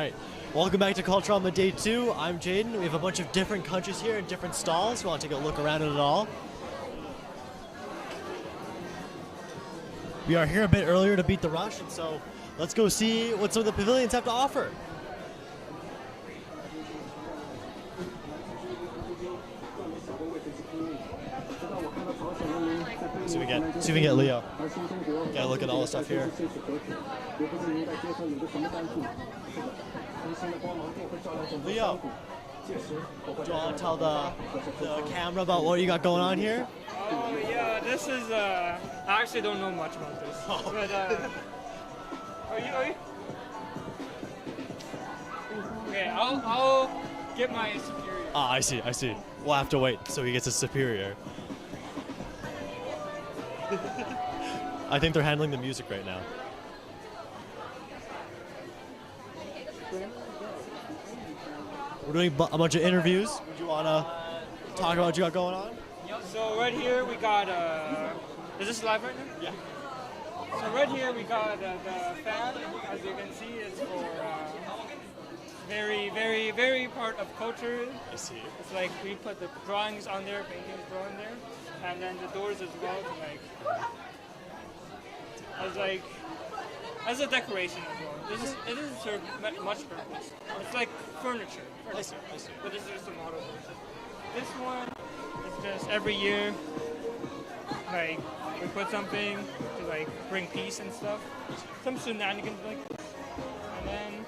right. Welcome back to Culturama Day 2. I'm Jaden. We have a bunch of different countries here and different stalls. We want to take a look around at it all. We are here a bit earlier to beat the rush, and so let's go see what some of the pavilions have to offer. See if we can get Leo. Gotta look at all the stuff here. Leo, do you want to tell the camera about what you got going on here? Oh yeah, this is I actually don't know much about this. Oh. But are you? Okay, I'll get my superior. Ah, I see. We'll have to wait so he gets his superior. I think they're handling the music right now. We're doing a bunch of interviews. Would you want to talk about what you got going on? So right here we got, is this live right now? Yeah. So right here we got the fan. As you can see, it's for very part of culture. I see. It's like we put the drawings on there, paintings drawn there, and then the doors as well to as a decoration as well. It doesn't serve much purpose. It's like furniture. I see. But this is just a model version. This one is just every year, we put something to bring peace and stuff. Some shenanigans like this. And then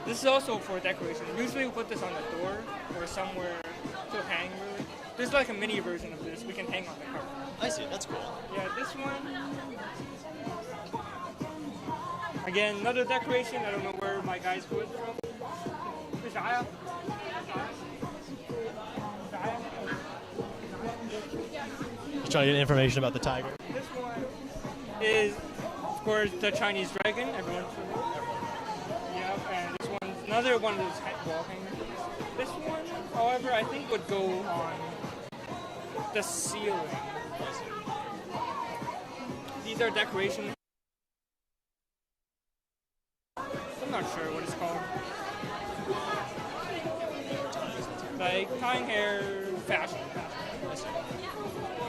this is also for decoration. Usually we put this on the door or somewhere to hang really. There's like a mini version of this we can hang on the car. I see, that's cool. Yeah, this one. Again, another decoration. I don't know where my guys put it from. Just trying to get information about the tiger. This one is, of course, the Chinese dragon. Everyone's familiar. Yep, and this one's another one of those wall hangers. This one, however, I think would go on the ceiling. These are decorations. I'm not sure what it's called. Like tying hair, fashion.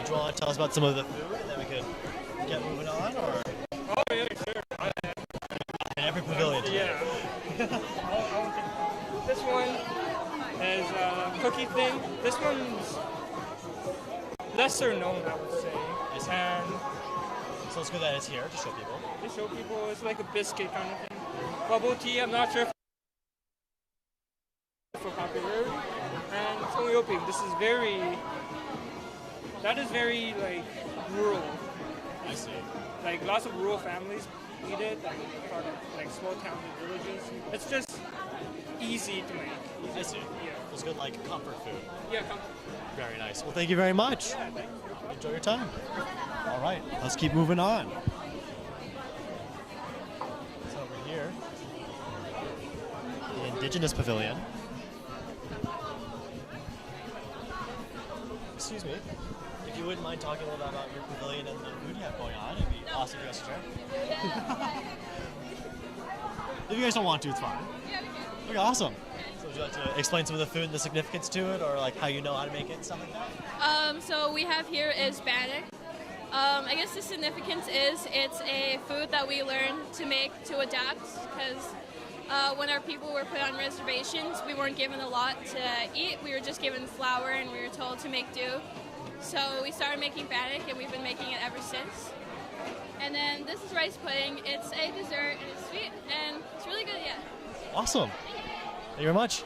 Do you want to tell us about some of the food and then we could get moving on? Or? Oh yeah, sure. Every pavilion. Yeah. This one is a cookie thing. This one's lesser known, I would say. And so it's good that it's here to show people. It's like a biscuit kind of thing. Bubble tea, I'm not sure if for popularity. And Ethiopian, that is very rural. I see. Lots of rural families eat it, part of small towns and villages. It's just easy to make. I see. Yeah. It's good comfort food. Yeah, comfort. Very nice. Well, thank you very much. Yeah, thank you. Enjoy your time. All right, let's keep moving on. So over here, the Indigenous pavilion. Excuse me. If you wouldn't mind talking a little bit about your pavilion and the food you have going on, it'd be awesome to share. If you guys don't want to, it's fine. Okay, awesome. So would you like to explain some of the food and the significance to it, or how you know how to make it and stuff like that? So we have here is bannock. I guess the significance is it's a food that we learned to make to adapt because when our people were put on reservations, we weren't given a lot to eat. We were just given flour and we were told to make do. So we started making bannock and we've been making it ever since. And then this is rice pudding. It's a dessert and it's sweet and it's really good, yeah. Awesome. Thank you very much.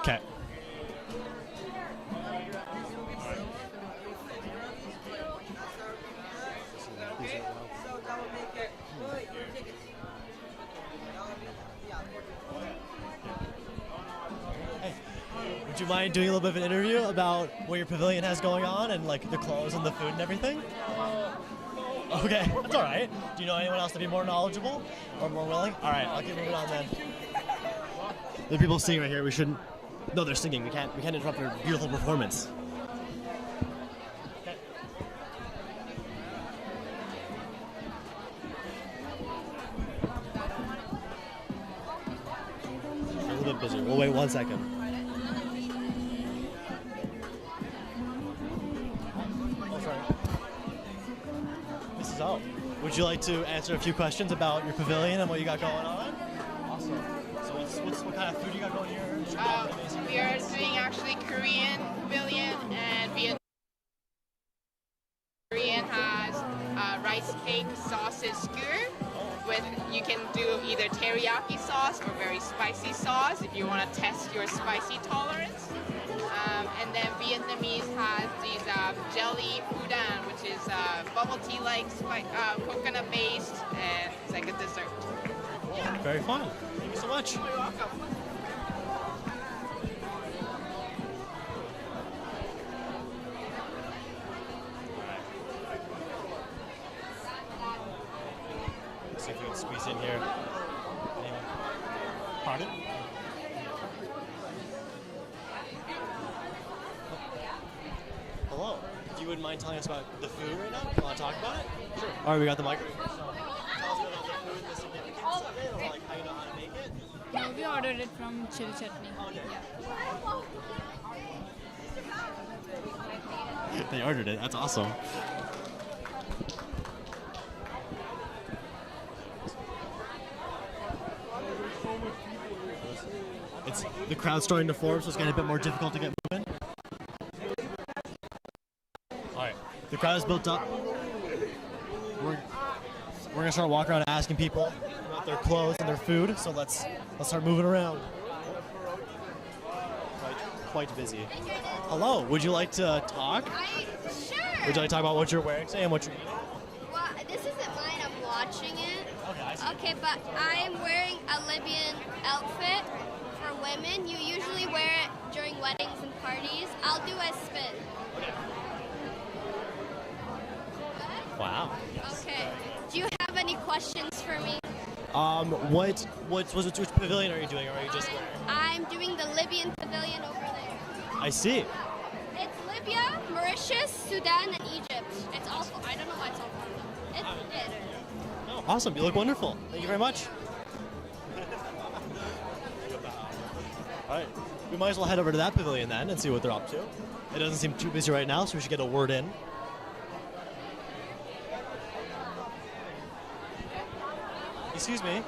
Okay. Hey, would you mind doing a little bit of an interview about what your pavilion has going on and the clothes and the food and everything? Okay, that's all right. Do you know anyone else to be more knowledgeable or more willing? All right, I'll keep moving on then. There are people singing right here. We shouldn't. No, they're singing. We can't interrupt their beautiful performance. busy. We'll wait 1 second. Oh, sorry. Mrs. O, would you like to answer a few questions about your pavilion and what you got going on? Awesome. So what kind of food you got going here? We are doing actually Korean pavilion and Vietnam. Korean has rice cake sausage skewer. With you can do either teriyaki sauce or very spicy sauce if you want to test your spicy tolerance. And then Vietnamese has these jelly udon, which is bubble tea like coconut based, and it's like a dessert. Yeah. Very fun. Thank you so much. You're welcome. Let's see if we can squeeze in here. Anyone? Pardon? Hello. You wouldn't mind telling us about the food right now? You want to talk about it? Sure. All right, we got the microphone. So tell us about the food, the significance of it, or like how you know how to make it. No, we ordered it from chili chutney. Yeah. They ordered it. That's awesome. The crowd's starting to form, so it's getting a bit more difficult to get moving. All right, the crowd is built up. We're gonna start walking around asking people about their clothes and their food. So let's start moving around. Quite busy. Hello, would you like to talk? Sure. Would you like to talk about what you're wearing today and what you're eating? Well, this isn't mine. I'm watching it. Okay, I see. Okay, but I am wearing a Libyan outfit for women. You usually wear it during weddings and parties. I'll do a spin. Okay. Wow. Okay. Do you have any questions for me? Which pavilion are you doing, or are you just wearing? I'm doing the Libyan pavilion over there. I see. It's Libya, Mauritius, Sudan, and Egypt. It's all. I don't know why it's all part of them. It's it. Oh, awesome. You look wonderful. Thank you very much. All right. We might as well head over to that pavilion then and see what they're up to. It doesn't seem too busy right now, so we should get a word in. Excuse me.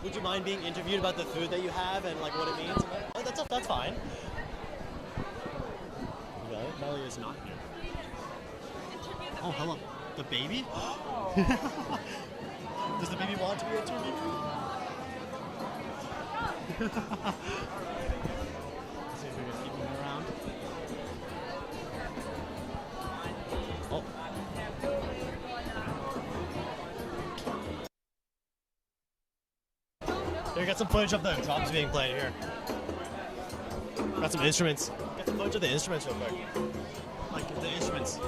Would you mind being interviewed about the food that you have and like what it means? Oh, that's fine. Okay, Melly is not here. Oh, hello. The baby? Does the baby want to be interviewed? Let's see if we can keep him around. Oh. Here, got some footage of the drums being played here. Got some instruments. Get some footage of the instruments real quick. Like the instruments.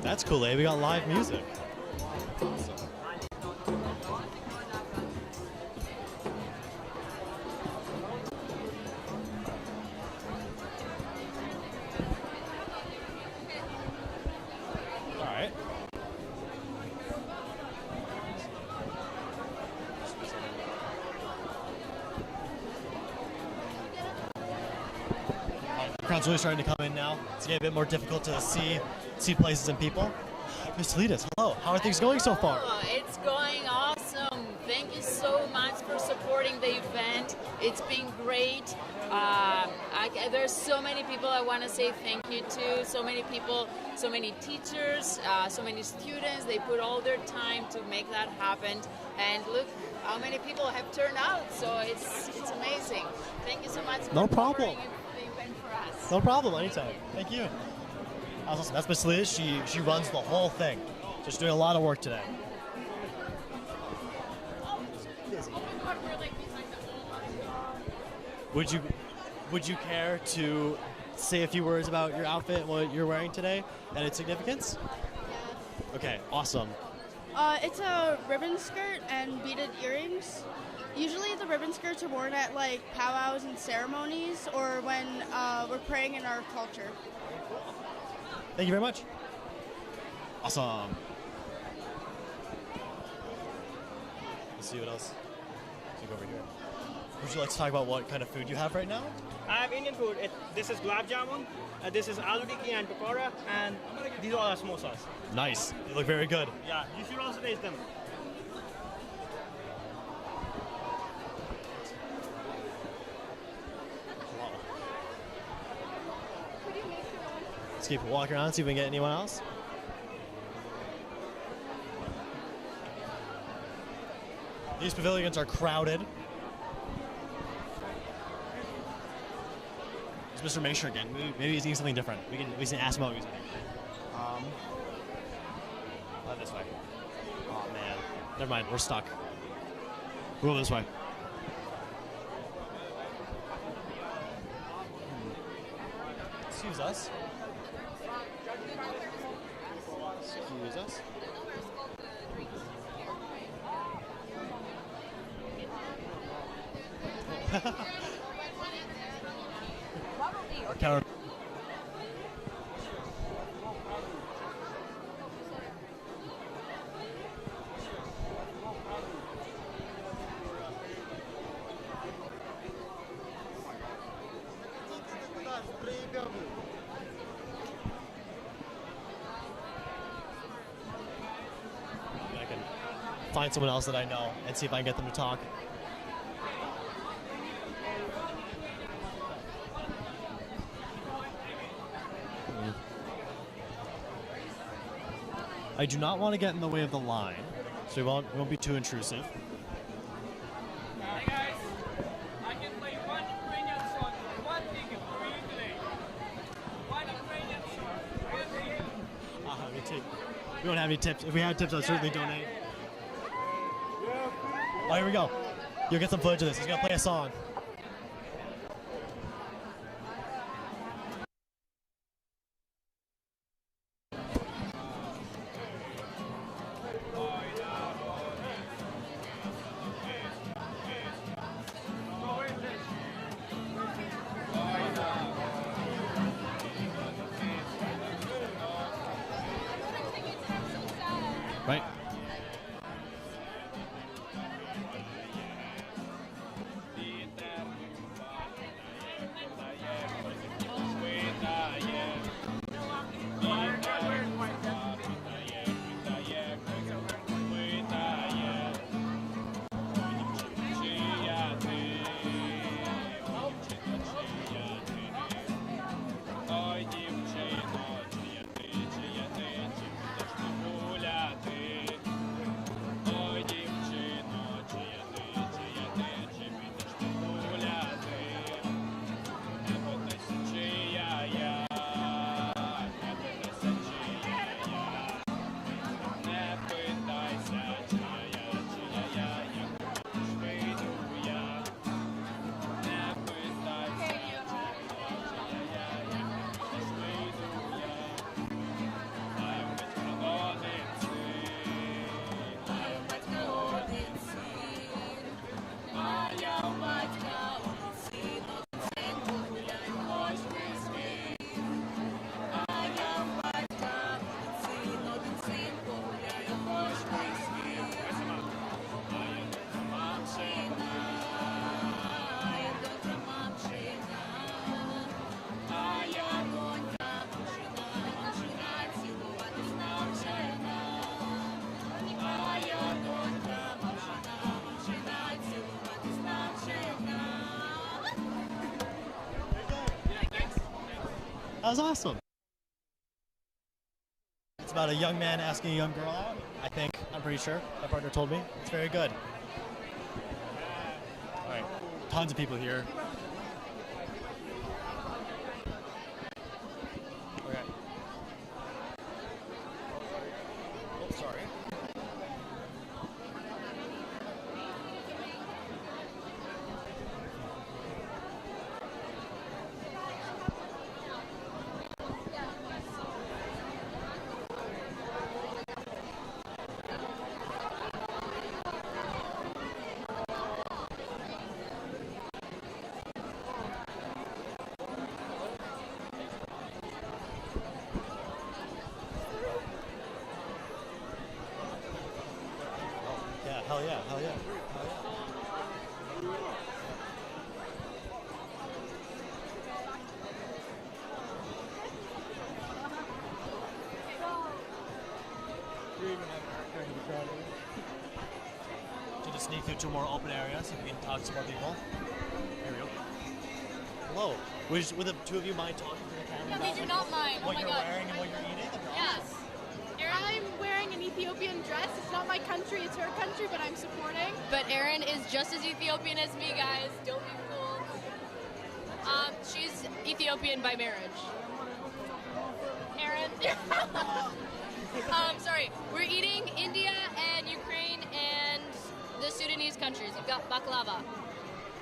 That's cool, eh? We got live music. Awesome. Alright. The crowd's really starting to come in now. It's getting a bit more difficult to see places and people. Ms. Toledas, hello. How are things going so far? Oh, it's going awesome. Thank you so much for supporting the event. It's been great. There's so many people I want to say thank you to. So many people, so many teachers, so many students. They put all their time to make that happen. And look how many people have turned out. So it's amazing. Thank you so much for No problem. covering the event for us. No problem, anytime. Thank you. Awesome. That's Miss Liz. She runs the whole thing. So she's doing a lot of work today. Would you care to say a few words about your outfit and what you're wearing today and its significance? Yeah. Okay, awesome. It's a ribbon skirt and beaded earrings. Usually the ribbon skirts are worn at like powwows and ceremonies or when we're praying in our culture. Thank you very much. Awesome. Let's see what else. Let's go over here. Would you like to talk about what kind of food you have right now? I have Indian food. This is gulab jamun, this is aloo tikki and pakora, and these all are samosas. Nice. They look very good. Yeah, you should also taste them. Wow. Let's keep walking around, see if we can get anyone else. These pavilions are crowded. It's Mr. Mason again. Maybe he's eating something different. We can ask him what he's eating. Not this way. Oh man. Never mind. We're stuck. We'll go this way. Excuse us. Excuse us. Counter. I can find someone else that I know and see if I can get them to talk. I do not want to get in the way of the line, so we won't be too intrusive. Hey guys, I can play one Ukrainian song, one ticket for you today. One Ukrainian song, one ticket. We don't have any tips. If we had tips, I'd certainly donate. Oh, here we go. You'll get some footage of this. He's gonna play a song. Right? That was awesome. It's about a young man asking a young girl out. I think. I'm pretty sure. My partner told me. It's very good. All right. Tons of people here. Okay. Oh, sorry. hell yeah. So just sneak through to a more open area so we can talk to some more people. Here we go. Hello. Would the two of you mind talking to the camera? No, they do not mind. What Oh my you're God. wearing and what you're eating? Yes. I'm wearing an Ethiopian dress. It's not my country, it's her country, but I'm supporting. But Erin is just as Ethiopian as me, guys. Don't be fooled. She's Ethiopian by marriage. Erin. Sorry. We're eating India and Ukraine and the Sudanese countries. You've got baklava.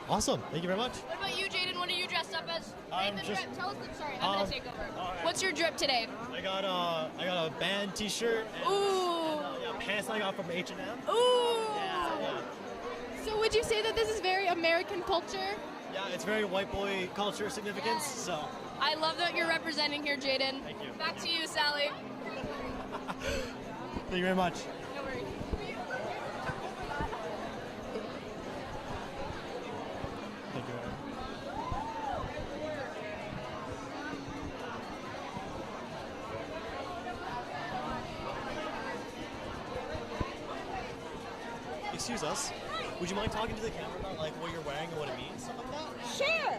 Awesome. Thank you very much. What about you, Jaden? What are you dressed up as? I'm Read the just- drip. Tell us the sorry. I'm gonna take over. alright. What's your drip today? I got a band T-shirt and, Ooh. pants I got from H&M. Ooh. Yeah. So would you say that this is very American culture? Yeah, it's very white boy culture significance. Yes. So I love that you're representing here, Jaden. Thank you. Back to you, Sally. thank you very much. No worries. Thank you. Excuse us. Would you mind talking to the camera about like what you're wearing and what it means, stuff like that? Sure.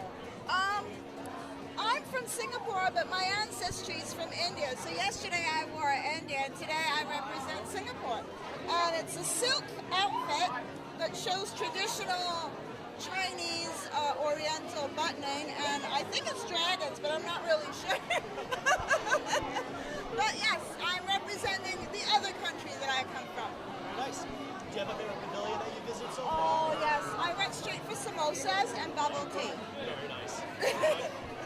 I'm from Singapore, but my ancestry is from India. So yesterday I wore India, and today I represent Singapore. And it's a silk outfit that shows traditional Chinese Oriental buttoning, and I think it's dragons, but I'm not really sure. But yes, I'm representing the other country that I come from. Very nice. Do you have a favorite pavilion that you visited so far? Oh yes, I went straight for samosas and bubble tea. Very nice.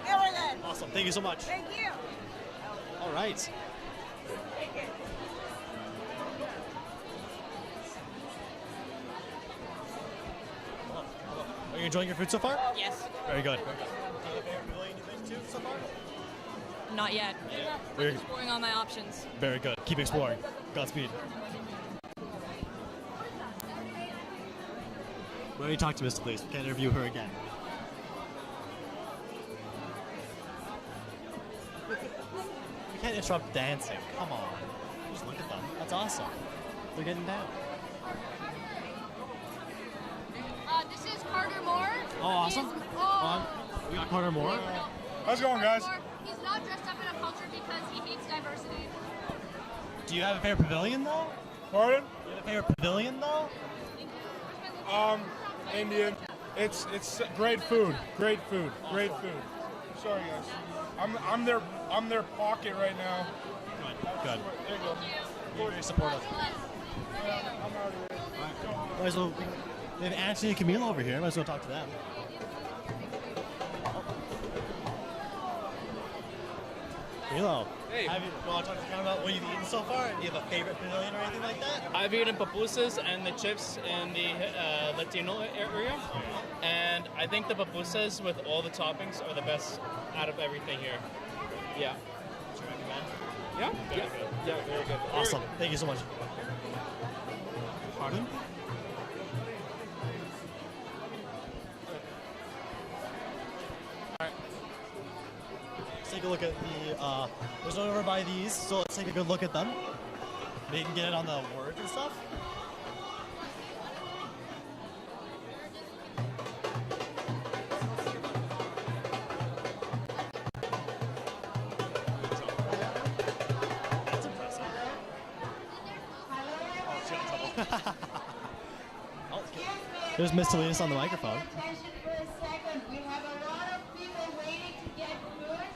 Very good. Awesome. Thank you so much. Thank you. All right. Are you enjoying your food so far? Yes. Very good. Very good. Do you have a favorite pavilion you've been to so far? Not yet. Very, Exploring all my options. very good. Keep exploring. Godspeed. Why don't you talk to Mr. Please? We can't interview her again. We can't interrupt dancing. Come on. Just look at them. That's awesome. They're getting down. This is Carter Moore. Oh, awesome. We got Carter Moore. How's it going, guys? He's not dressed up in a culture because he hates diversity. Do you have a favorite pavilion though? Pardon? Do you have a favorite pavilion though? Indian. It's great food. Great food. Great food. Sorry, guys. I'm their pocket right now. Good. There you go. You're very supportive. Might as well. We have Anthony and Camille over here. Might as well talk to them. Camilo. Hey. You want to talk to the camera about what you've eaten so far? Do you have a favorite pavilion or anything like that? I've eaten pupusas and the chips in the Latino area, and I think the pupusas with all the toppings are the best out of everything here. Yeah. Would you recommend? Yeah. Yeah. Very good. Awesome. Thank you so much. Pardon? Let's take a look at the. There's one over by these, so let's take a good look at them. Maybe you can get it on the words and stuff. That's impressive. Oh, shit, I'm in trouble. Oh, there's Miss Salinas on the microphone. Attention for a second. We have a lot of people waiting to get food.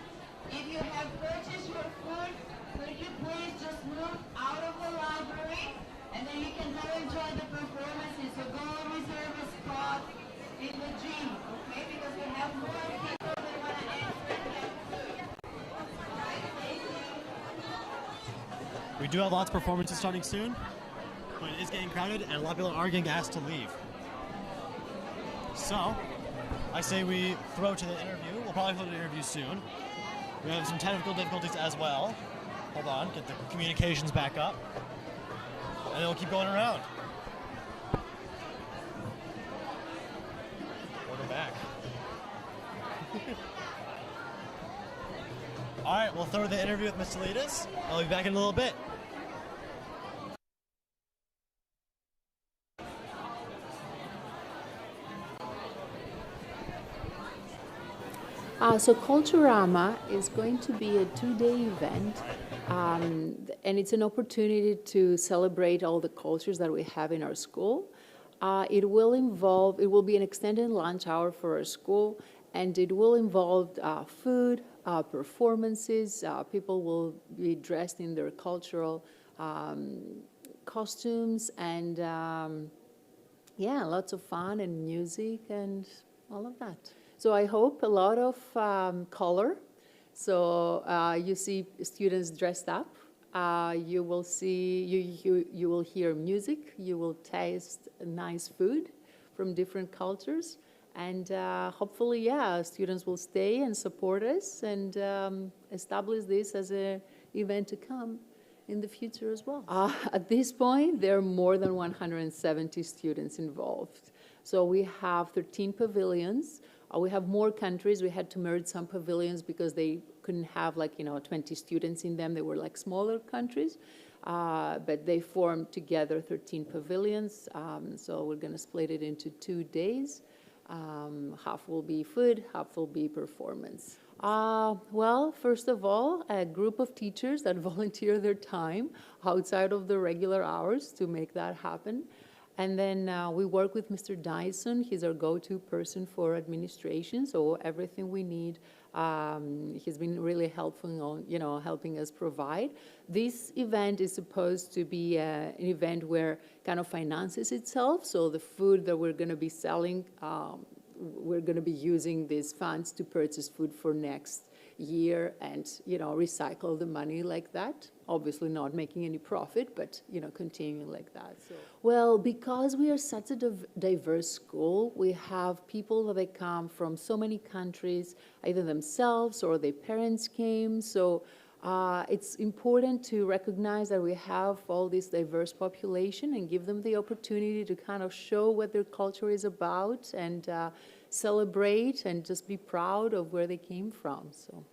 If you have purchased your food, could you please just move out of the library and then you can go enjoy the performances. So go reserve a spot in the gym, okay? Because we have more people that want to enter and get food. Thank you. We do have lots of performances starting soon, but it is getting crowded and a lot of people are getting asked to leave. So, I say we throw to the interview. We'll probably throw to the interview soon. We have some technical difficulties as well. Hold on, get the communications back up. And then we'll keep going around. order back. All right, we'll throw the interview with Mr. Leadus. I'll be back in a little bit. So Culturama is going to be a 2-day event, and it's an opportunity to celebrate all the cultures that we have in our school. It will be an extended lunch hour for our school, and it will involve food, performances. People will be dressed in their cultural costumes, and yeah, lots of fun and music and all of that. So I hope a lot of color. So you see students dressed up. You will see, you will hear music. You will taste nice food from different cultures. And hopefully, yeah, students will stay and support us and establish this as an event to come in the future as well. At this point, there are more than 170 students involved. So we have 13 pavilions. We have more countries. We had to merge some pavilions because they couldn't have 20 students in them. They were like smaller countries, but they formed together 13 pavilions. So we're going to split it into 2 days. Half will be food, half will be performance. Well, first of all, a group of teachers that volunteer their time outside of the regular hours to make that happen. And then we work with Mr. Dyson. He's our go-to person for administration, so everything we need, he's been really helpful on, helping us provide. This event is supposed to be an event where kind of finances itself, so the food that we're going to be selling, we're going to be using these funds to purchase food for next year and, recycle the money like that. Obviously not making any profit, but, continuing like that. So. Well, because we are such a diverse school, we have people that come from so many countries, either themselves or their parents came. So it's important to recognize that we have all this diverse population and give them the opportunity to kind of show what their culture is about and celebrate and just be proud of where they came from. So.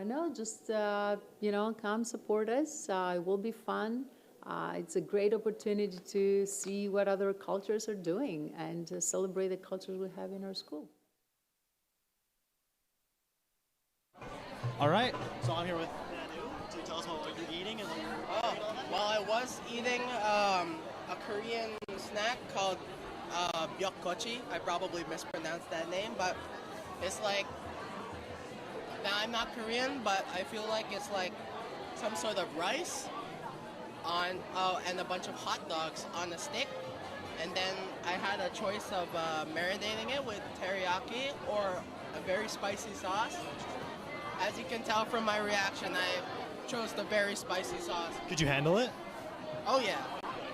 No, just, come support us. It will be fun. It's a great opportunity to see what other cultures are doing and to celebrate the cultures we have in our school. All right, so I'm here with Nanu. To tell us about what you're eating and what you're well, I was eating a Korean snack called byokgochi. I probably mispronounced that name, but it's like, now I'm not Korean, but I feel like it's like some sort of rice on and a bunch of hot dogs on a stick. And then I had a choice of marinating it with teriyaki or a very spicy sauce. As you can tell from my reaction, I chose the very spicy sauce. Could you handle it? Oh yeah,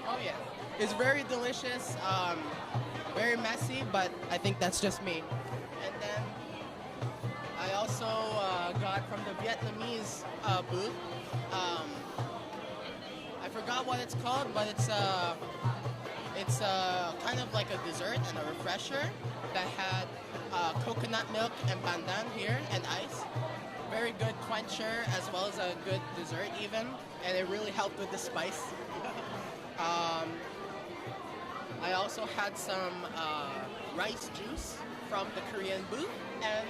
oh yeah. It's very delicious, very messy, but I think that's just me. And then I also got from the Vietnamese booth. I forgot what it's called, but it's kind of like a dessert and a refresher that had coconut milk and pandan here and ice. Very good quencher as well as a good dessert even, and it really helped with the spice. I also had some rice juice from the Korean booth, and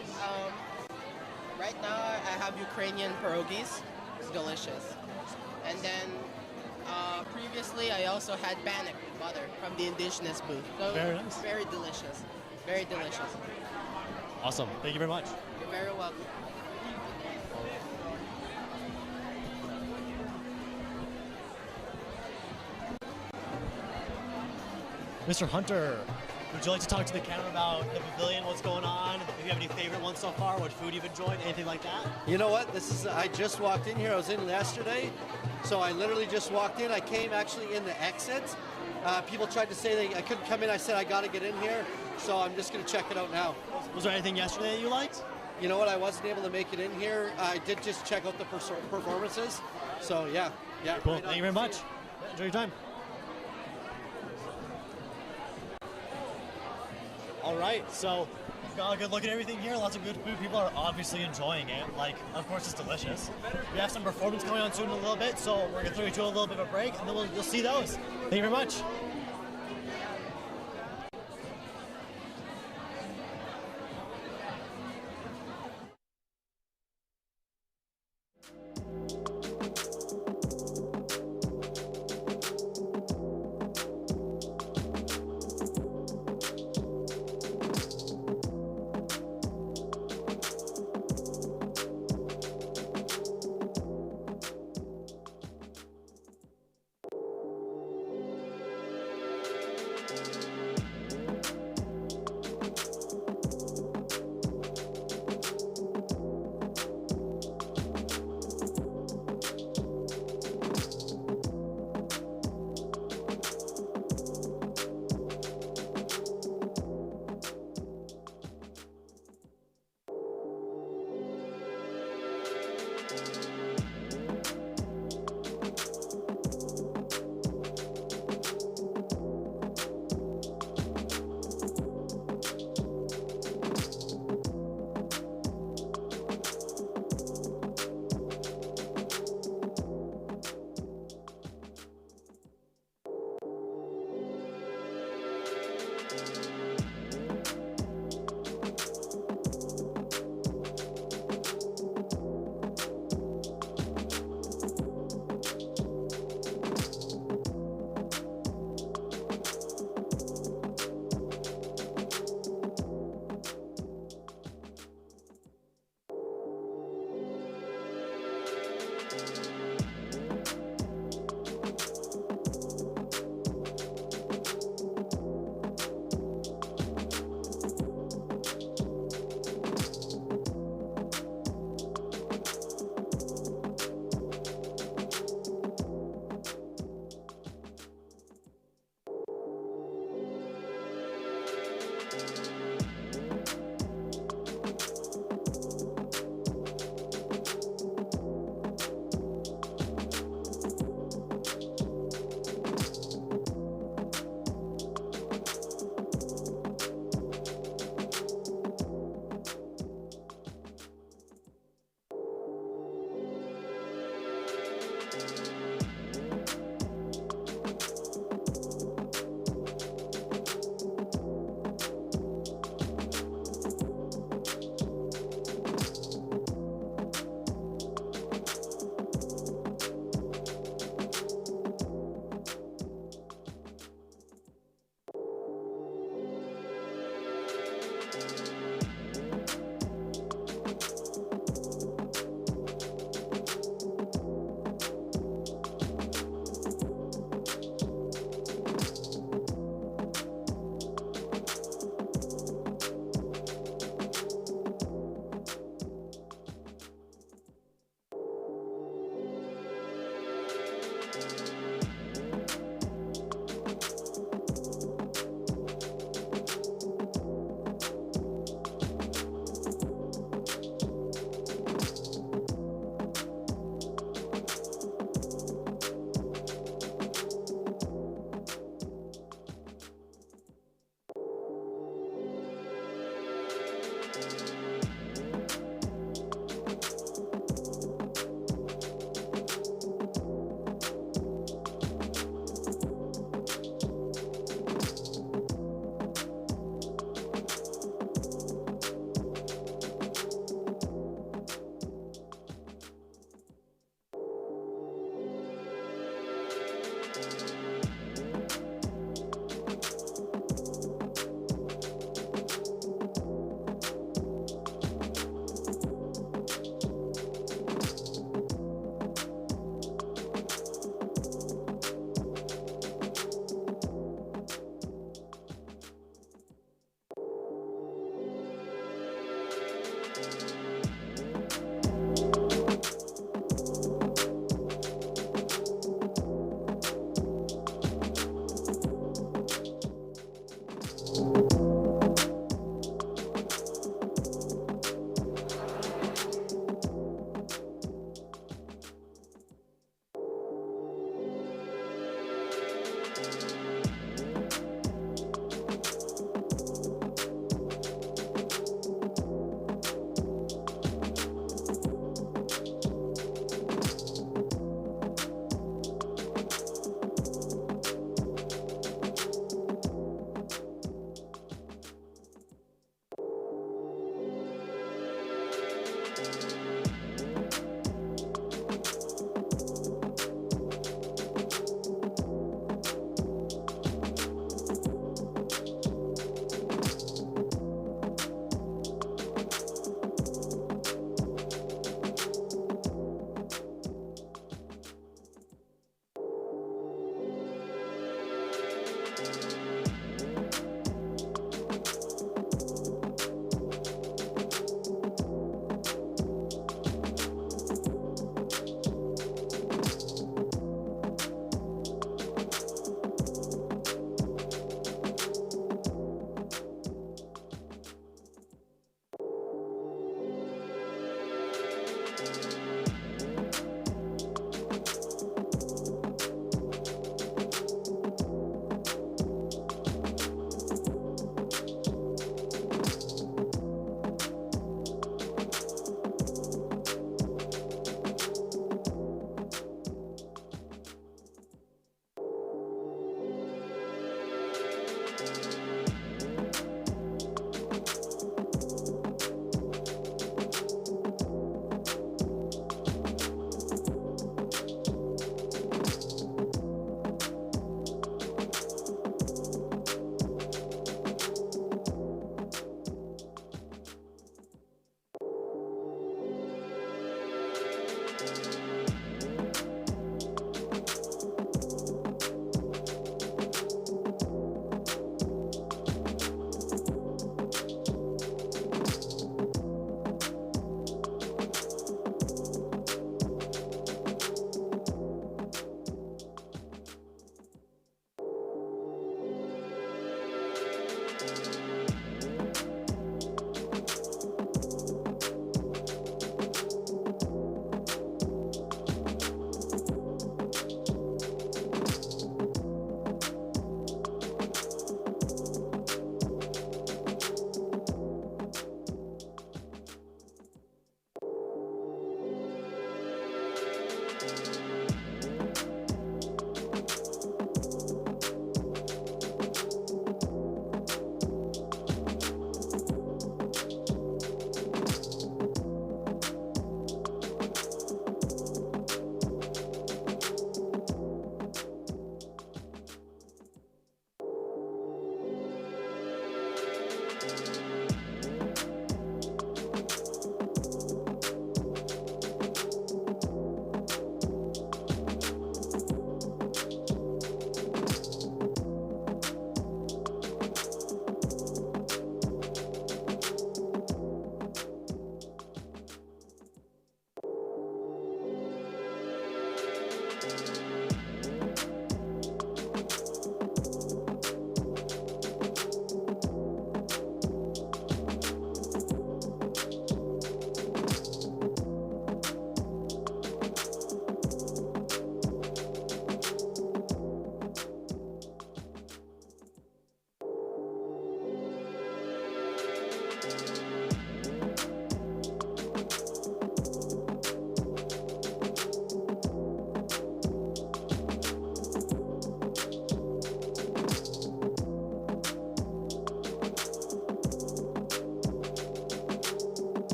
right now I have Ukrainian pierogies. It's delicious. And then previously I also had bannock with butter from the Indigenous booth. So very nice. Very delicious. Very delicious. Awesome. Thank you very much. You're very welcome. Mr. Hunter, would you like to talk to the camera about the pavilion, what's going on? If you have any favorite ones so far, what food you've enjoyed, anything like that? You know what? I just walked in here. I was in yesterday, so I literally just walked in. I came actually in the exit. People tried to say I couldn't come in. I said I got to get in here, so I'm just going to check it out now. Was there anything yesterday that you liked? You know what? I wasn't able to make it in here. I did just check out the performances. So yeah. Cool. Thank you very much. Enjoy your time. All right, so we've got a good look at everything here. Lots of good food. People are obviously enjoying it. Like, of course, it's delicious. We have some performance coming on soon in a little bit, so we're gonna throw you to a little bit of a break, and then you'll see those. Thank you very much.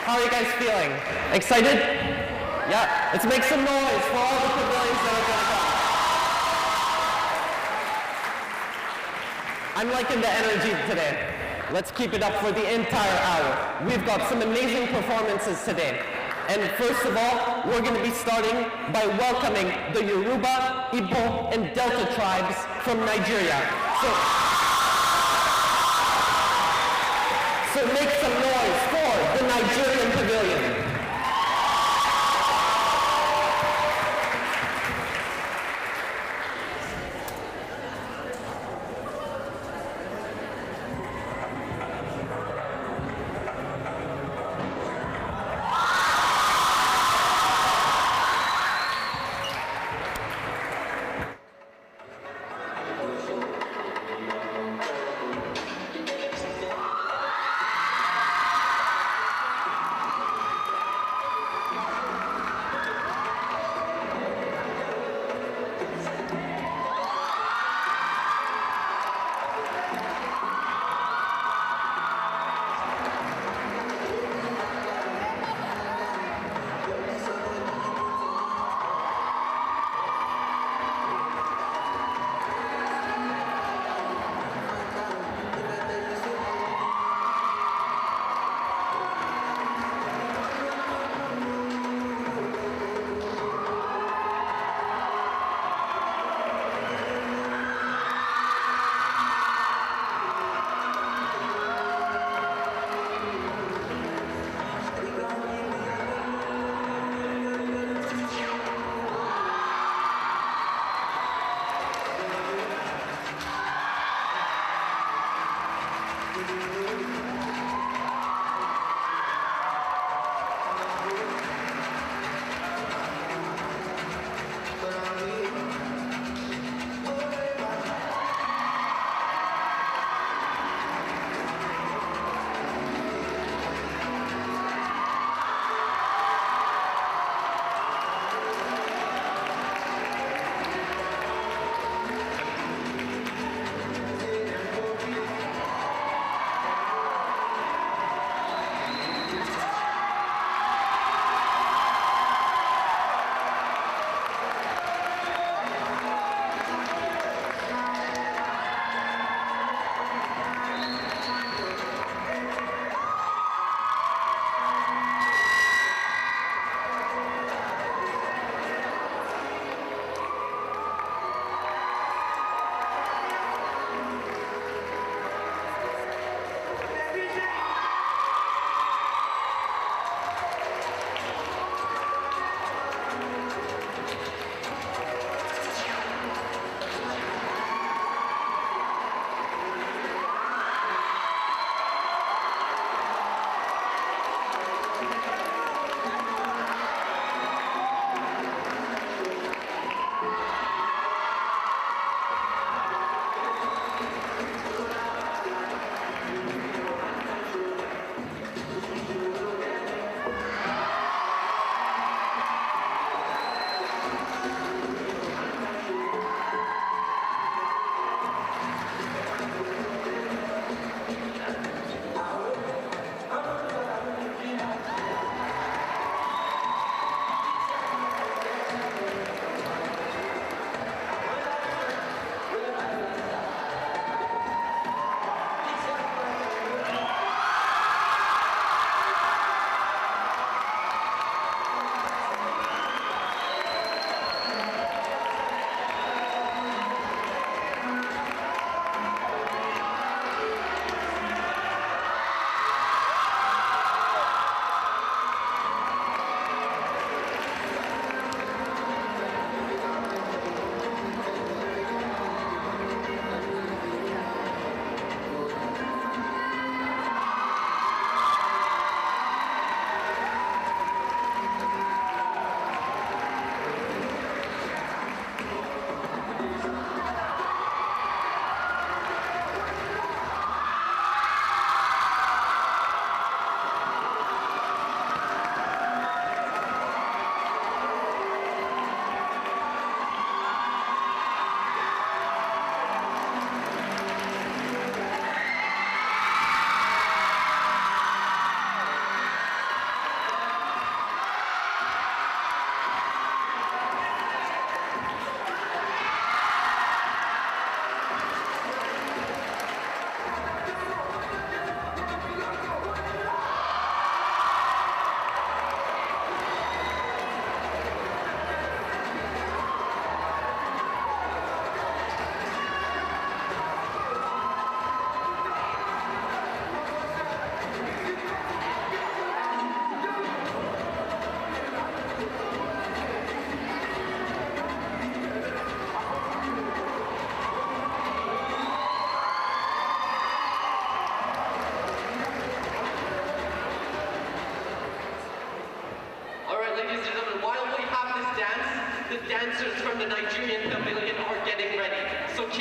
How are you guys feeling? Excited? Yeah, let's make some noise for all the pavilions that are going to come. I'm liking the energy today. Let's keep it up for the entire hour. We've got some amazing performances today. And first of all, we're going to be starting by welcoming the Yoruba, Igbo, and Delta tribes from Nigeria. So make some noise for the Nigerian Pavilion.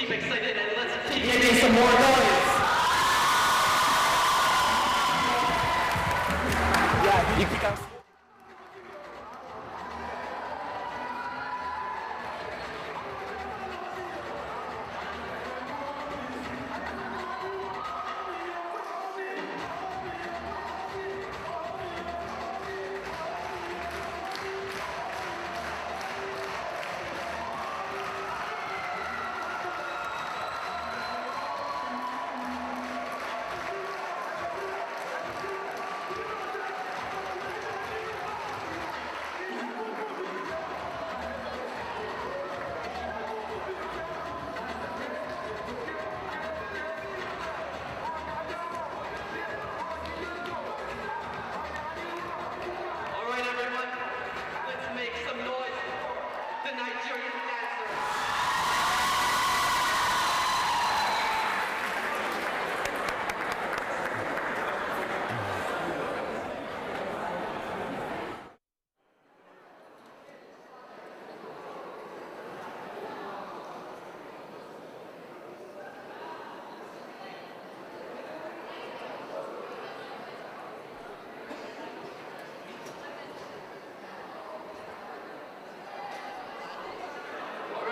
keep excited and let's keep making some more noise. Yeah, you keep out.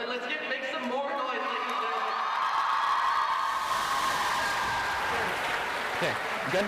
Let's make some more noise, ladies and gentlemen. Okay, good?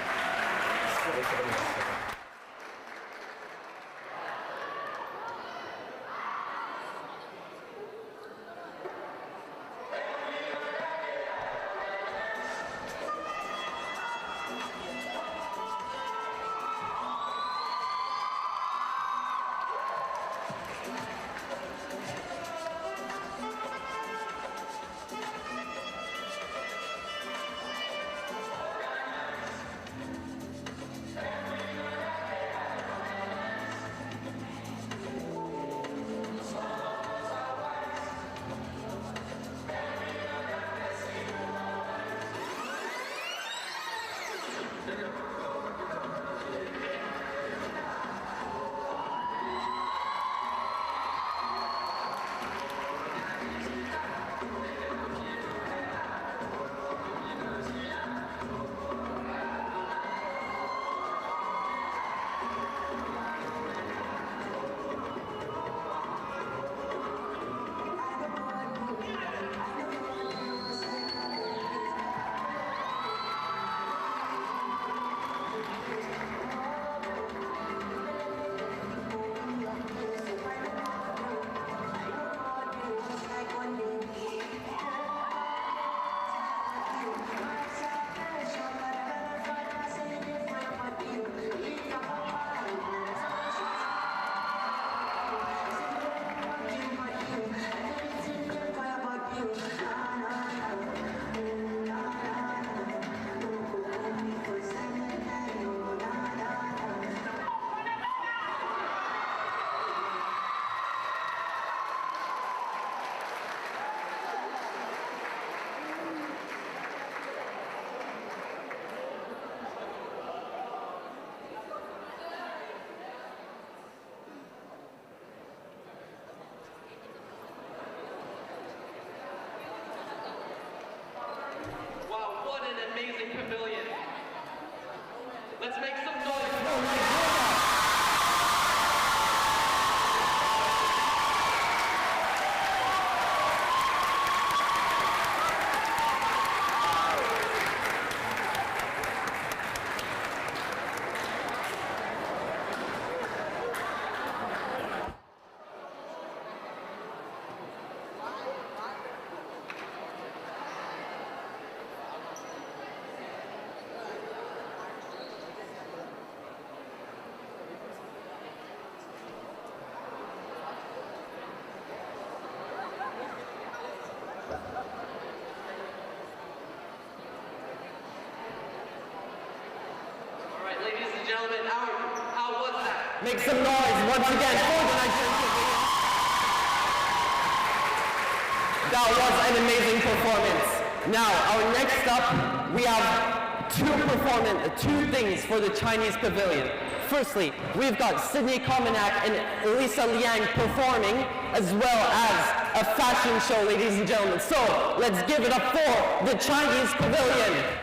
Pavilion. Let's make some noise. Gentlemen, how was that? Make some noise once again for the Nigerian Pavilion. That was an amazing performance. Now, our next up, we have two things for the Chinese Pavilion. Firstly, we've got Sydney Cominac and Elisa Liang performing, as well as a fashion show, ladies and gentlemen. So let's give it up for the Chinese Pavilion.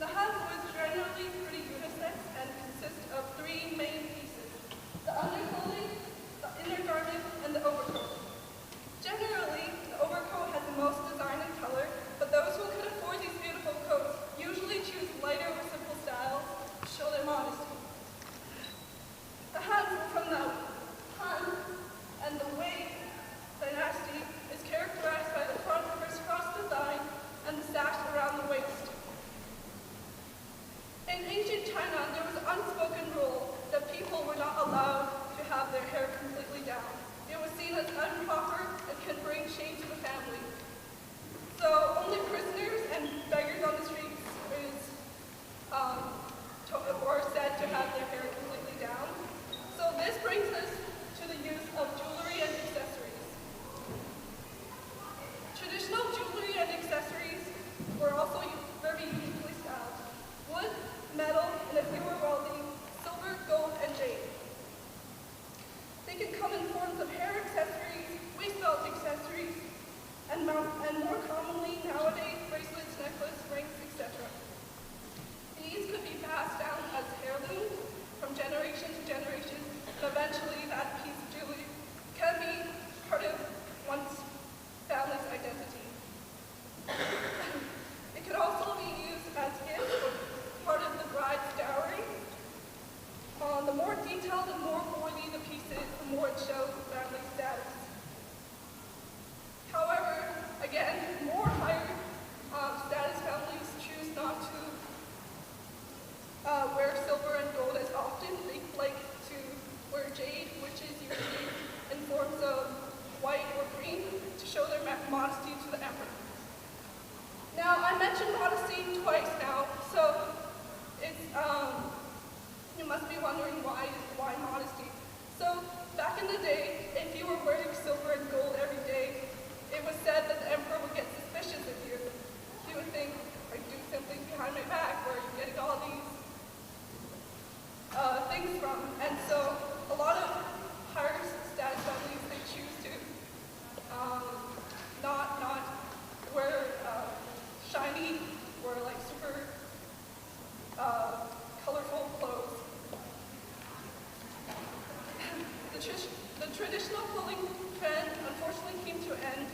The hanbok is generally pretty unisex and consists of three main pieces: the underclothing, the inner garment, and the overcoat. Generally, the overcoat has the most design and color, but those who can afford these beautiful coats usually choose lighter or simple styles to show their modesty. The hanbok from the Han and the Wei dynasty is characterized by the front crisscross design and the sash around the waist. In ancient China, there was an unspoken rule that people were not allowed to have their hair completely down. It was seen as improper and could bring shame to the family. So only prisoners and beggars on the streets are said to have their hair completely down. So this brings us to the use of jewelry and accessories. Traditional jewelry and accessories were also very uniquely styled: wood, metal, and if you were wealthy, silver, gold, and jade. They can come in forms of hair accessories, waist belt accessories, and more commonly nowadays, bracelets, necklaces, rings, etc. These could be passed down as heirlooms from generation to generation, and eventually that piece of jewelry can be part of one's family's identity. It could also be used as gifts or part of the bride's dowry. The more detailed and more worthy the piece is, the more it shows the family status. However, again, more higher status families choose not to wear silver and gold as often. They like to wear jade, which is usually in forms of white or green, to show their modesty to the emperor. Now, I mentioned modesty twice now, so it's you must be wondering why modesty. So back in the day, if you were wearing silver and gold every day, it was said that the emperor would get suspicious of you. He would think, are you doing something behind my back? Where are you getting all these things from? And so a lot of higher status families, they choose to not wear shiny or like super colorful clothes. The traditional clothing trend unfortunately came to an end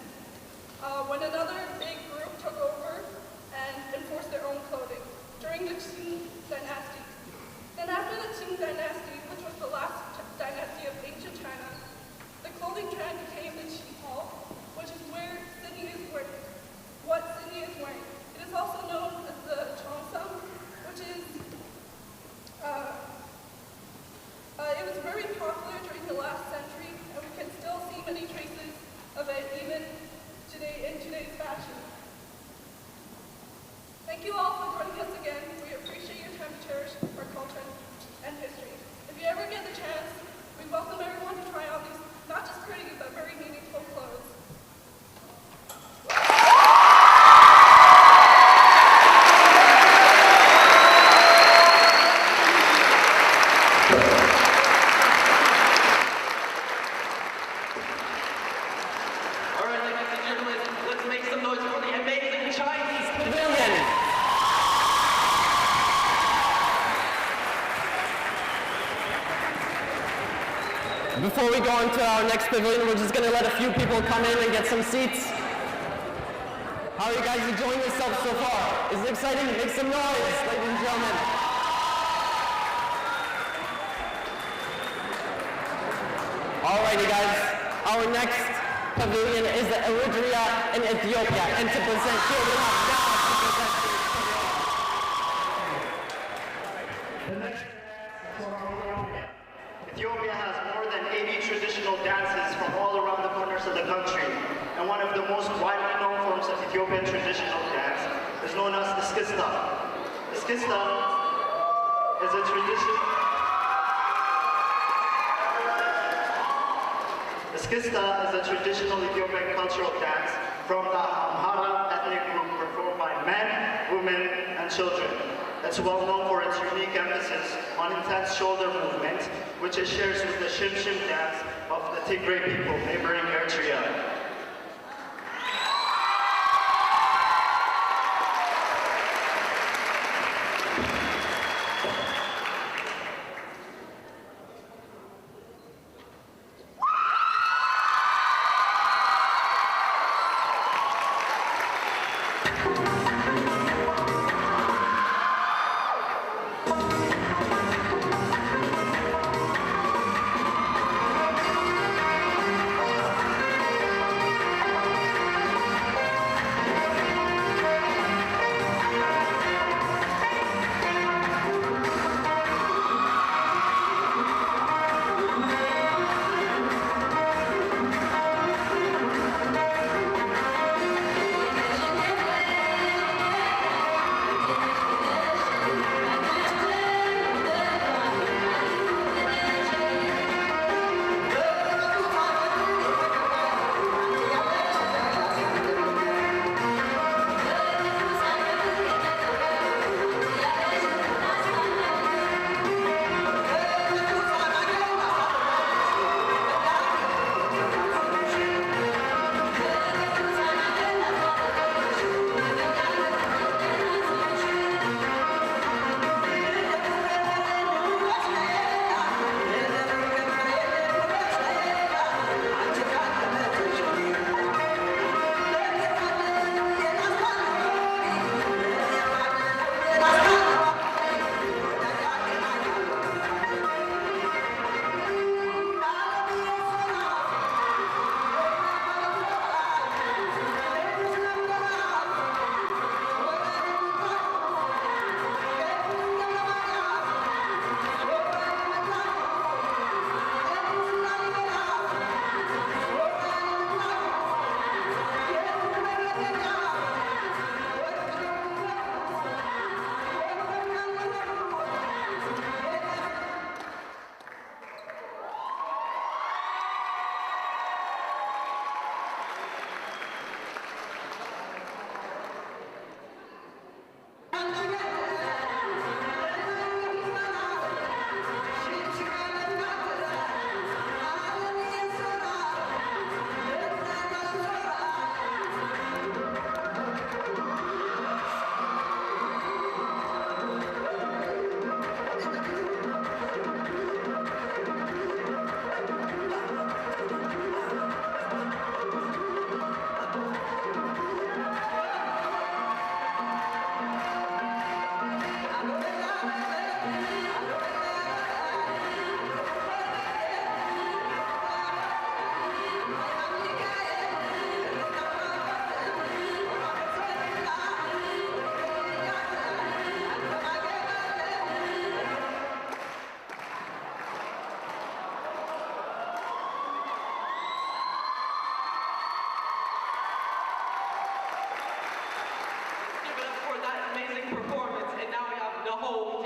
when another big group took over and enforced their own clothing during the Qing dynasty. Then after the Qing dynasty, which was the last dynasty of ancient China, the clothing trend became the qihao, which is where Sydney is wearing. What Sydney is wearing. It is also known as the cheongsam, which is it was very popular during the last century, and we can still see many traces of it even today in today's fashion. Thank you all for joining us again. We appreciate your time to cherish our culture and history. If you ever get the chance, we welcome everyone to try on these not just pretty but very meaningful clothes. Before we go on to our next pavilion, we're just going to let a few people come in and get some seats. How are you guys enjoying yourselves so far? Is it exciting? Make some noise, ladies and gentlemen. Alrighty guys, our next pavilion is the Eritrea in Ethiopia. And to present here, we have now to present Ethiopia has more than 80 traditional dances from all around the corners of the country, and one of the most widely known forms of Ethiopian traditional dance is known as the skista. The skista is a tradition. The skista is a traditional Ethiopian cultural dance from the Amhara ethnic group performed by men, women, and children. It's well known for its unique emphasis on intense shoulder movement, which it shares with the Shim-Shim dance of the Tigray people neighboring Eritrea.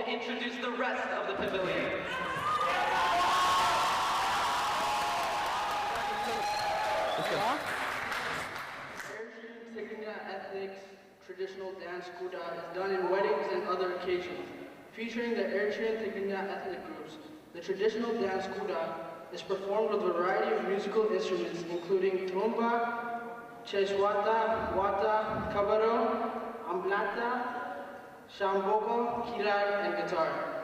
introduce the rest of the pavilion. Ethnic's traditional dance kuda is done in weddings and other occasions, featuring the Eritrean Tigrinya ethnic groups. The traditional dance kuda is performed with a variety of musical instruments, including tromba, cheswata, wata, kabaro, amblata, shamboko, kirar, and guitar.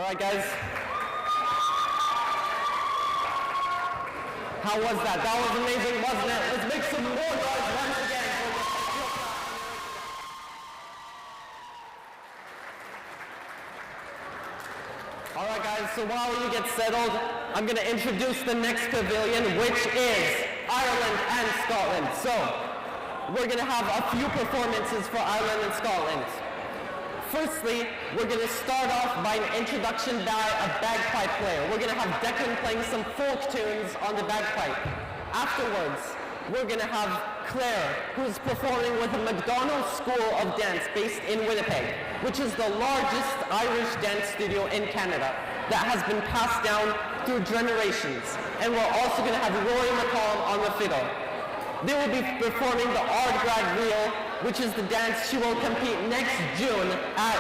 right, guys? How was that? That was amazing, wasn't it? Let's make some more noise once again for the All right, guys, so while you get settled, I'm going to introduce the next pavilion, which is Ireland and Scotland. So, we're going to have a few performances for Ireland and Scotland. Firstly, we're going to start off by an introduction by a bagpipe player. We're going to have Declan playing some folk tunes on the bagpipe. Afterwards, we're going to have Claire, who's performing with the McDonald School of Dance based in Winnipeg, which is the largest Irish dance studio in Canada that has been passed down through generations. And we're also going to have Rory McCallum on the fiddle. They will be performing the Ardgrad Reel, which is the dance she will compete next June at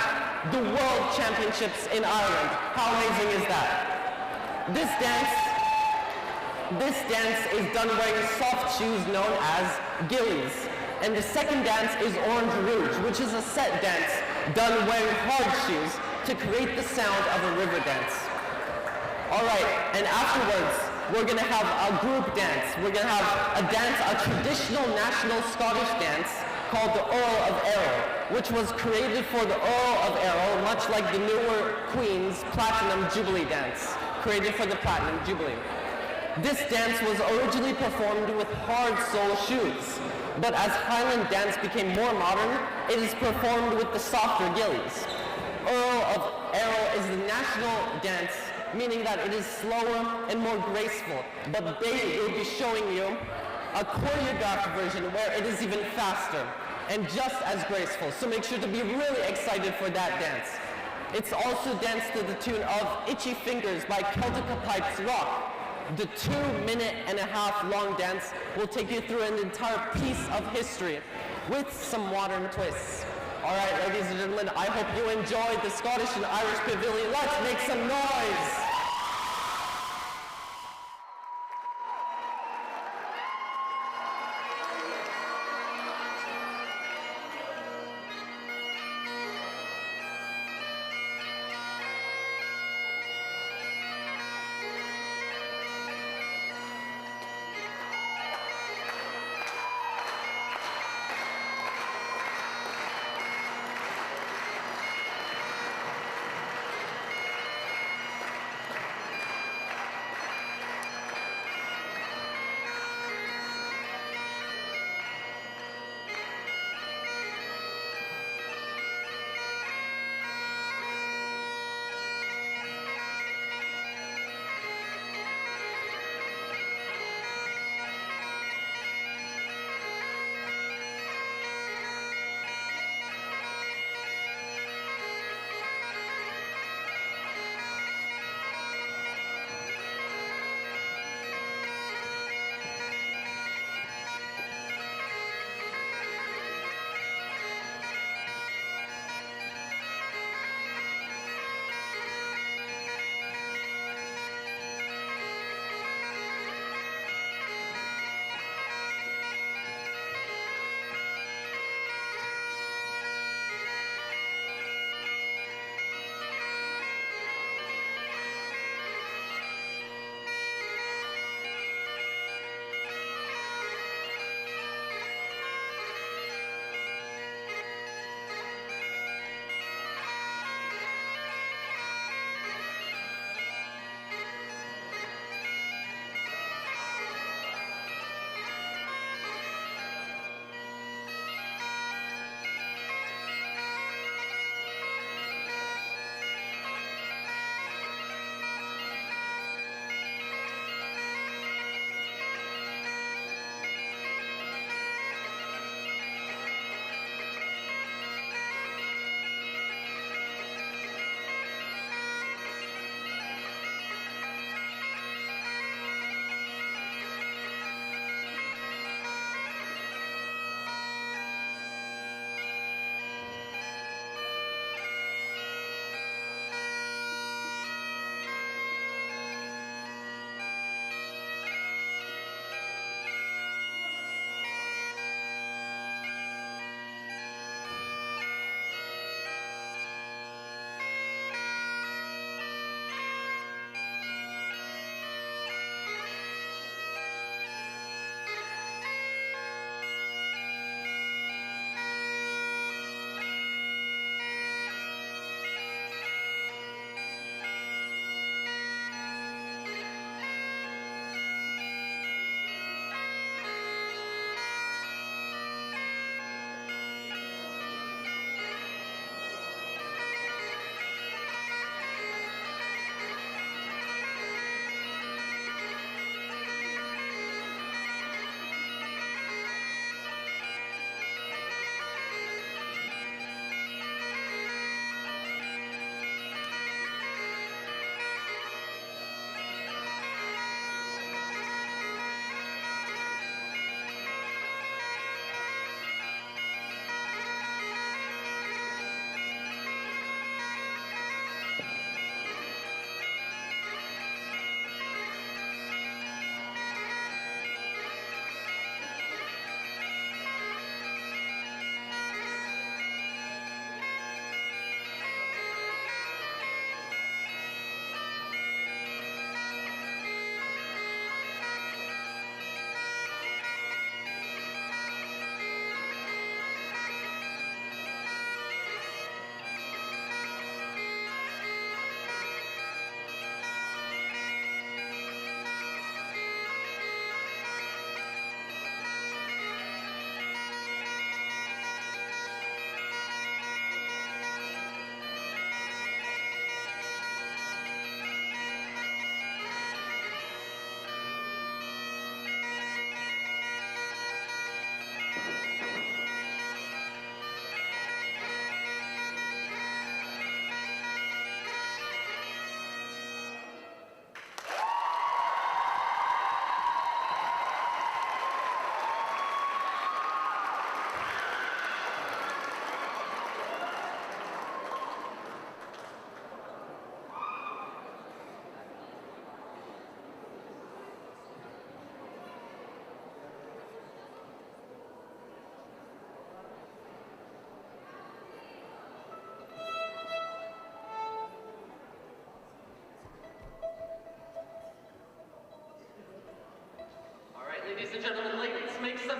the World Championships in Ireland. How amazing is that? This dance is done wearing soft shoes known as gillies. And the second dance is Orange Rouge, which is a set dance done wearing hard shoes to create the sound of a river dance. All right, and afterwards, we're going to have a group dance. We're going to have a traditional national Scottish dance called the Earl of Errol, which was created for the Earl of Errol, much like the newer Queen's Platinum Jubilee dance, created for the Platinum Jubilee. This dance was originally performed with hard sole shoes, but as Highland dance became more modern, it is performed with the softer gillies. Earl of Errol is the national dance, meaning that it is slower and more graceful, but Bailey will be showing you a choreographed version where it is even faster and just as graceful, so make sure to be really excited for that dance. It's also danced to the tune of Itchy Fingers by Celtica Pipes Rock. The 2.5-minute long dance will take you through an entire piece of history with some modern twists. All right, ladies and gentlemen, I hope you enjoyed the Scottish and Irish Pavilion. Let's make some noise!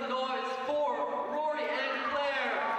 some noise for Rory and Claire.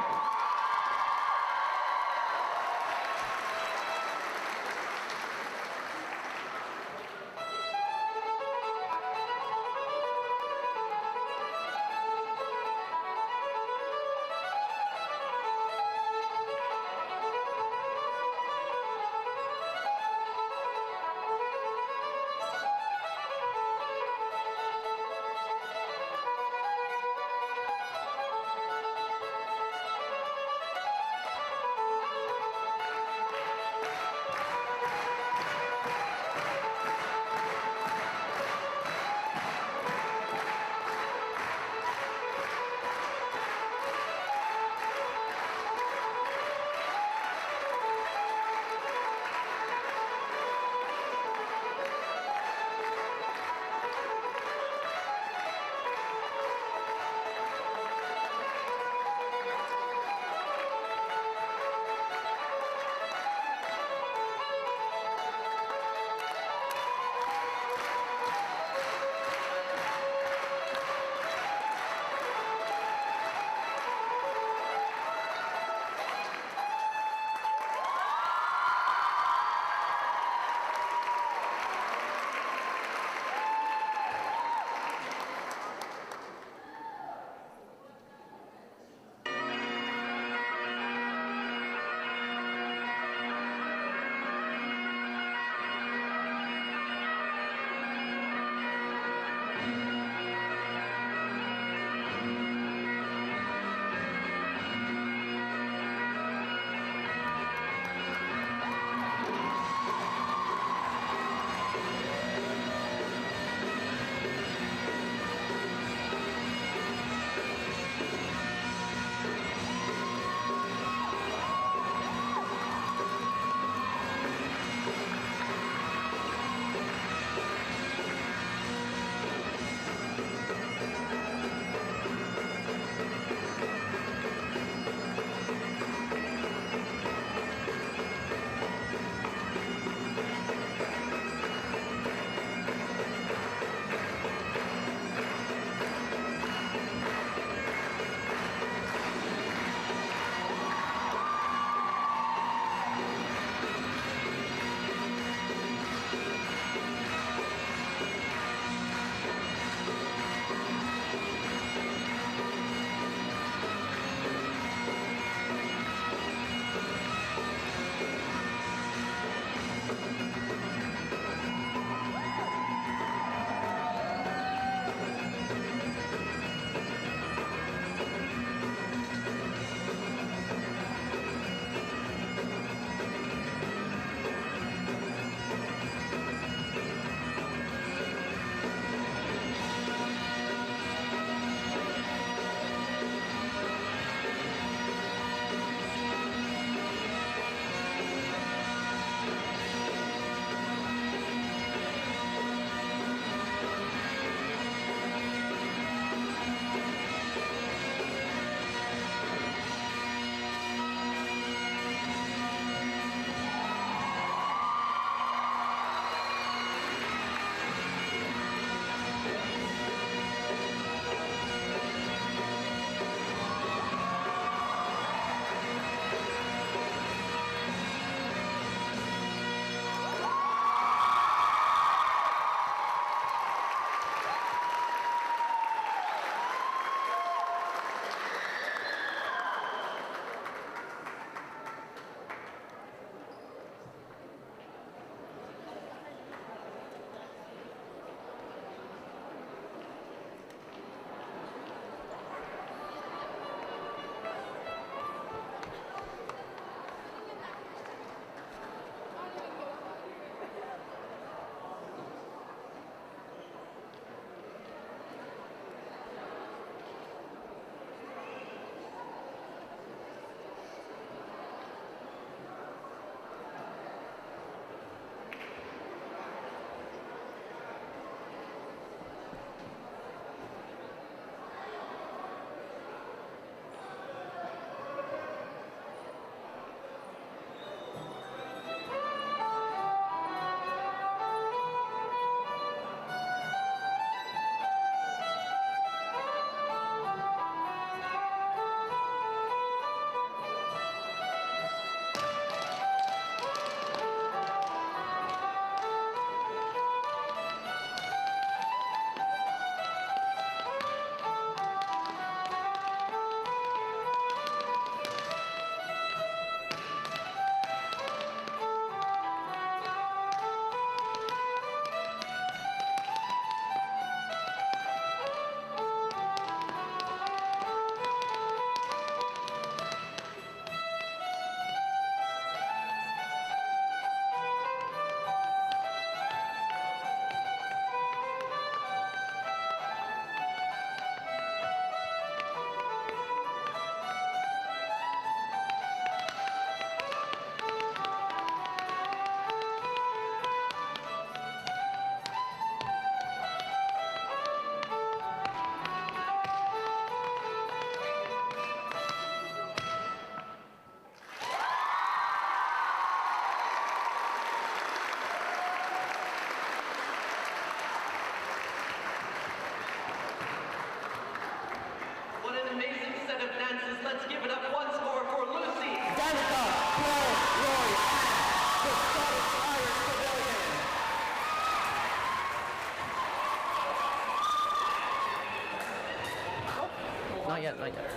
not yet, not yet.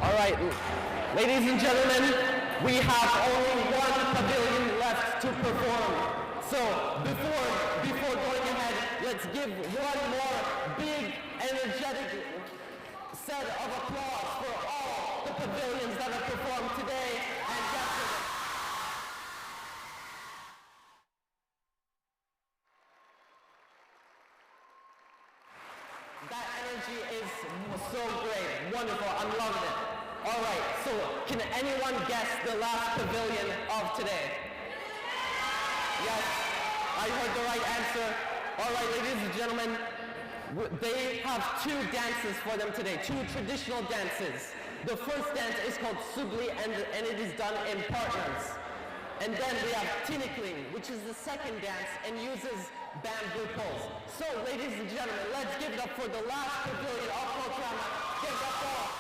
All right, ladies and gentlemen, we have only one pavilion left to perform. So before going ahead, let's give one more big, energetic set of applause for all the pavilions that have performed today and yesterday. That energy is so great, wonderful, I'm loving it. All right, so can anyone guess the last pavilion of today? Yes, I heard the right answer. All right, ladies and gentlemen, they have two dances for them today, two traditional dances. The first dance is called Sugli, and it is done in partners. And then we have Tinikling, which is the second dance and uses bamboo poles. So, ladies and gentlemen, let's give it up for the last pavilion of Culturama. Give it up for all.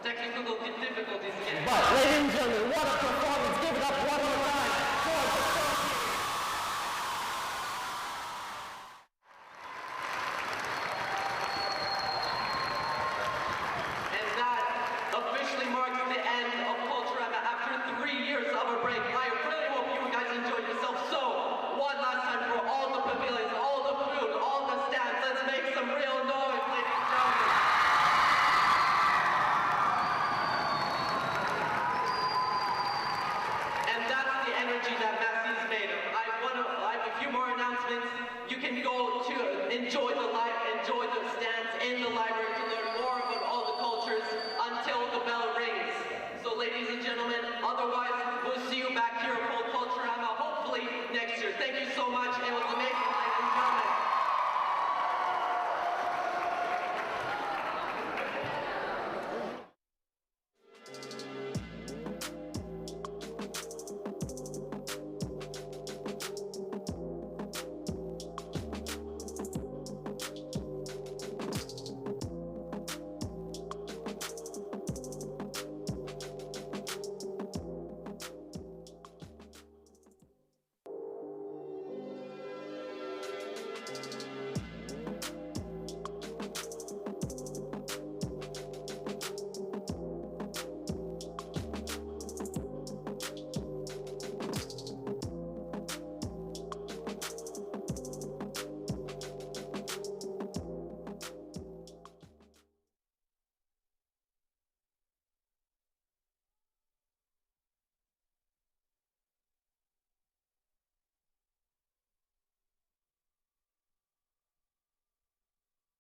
technical difficulties again. But, ladies and gentlemen, what a performance. Give it up one more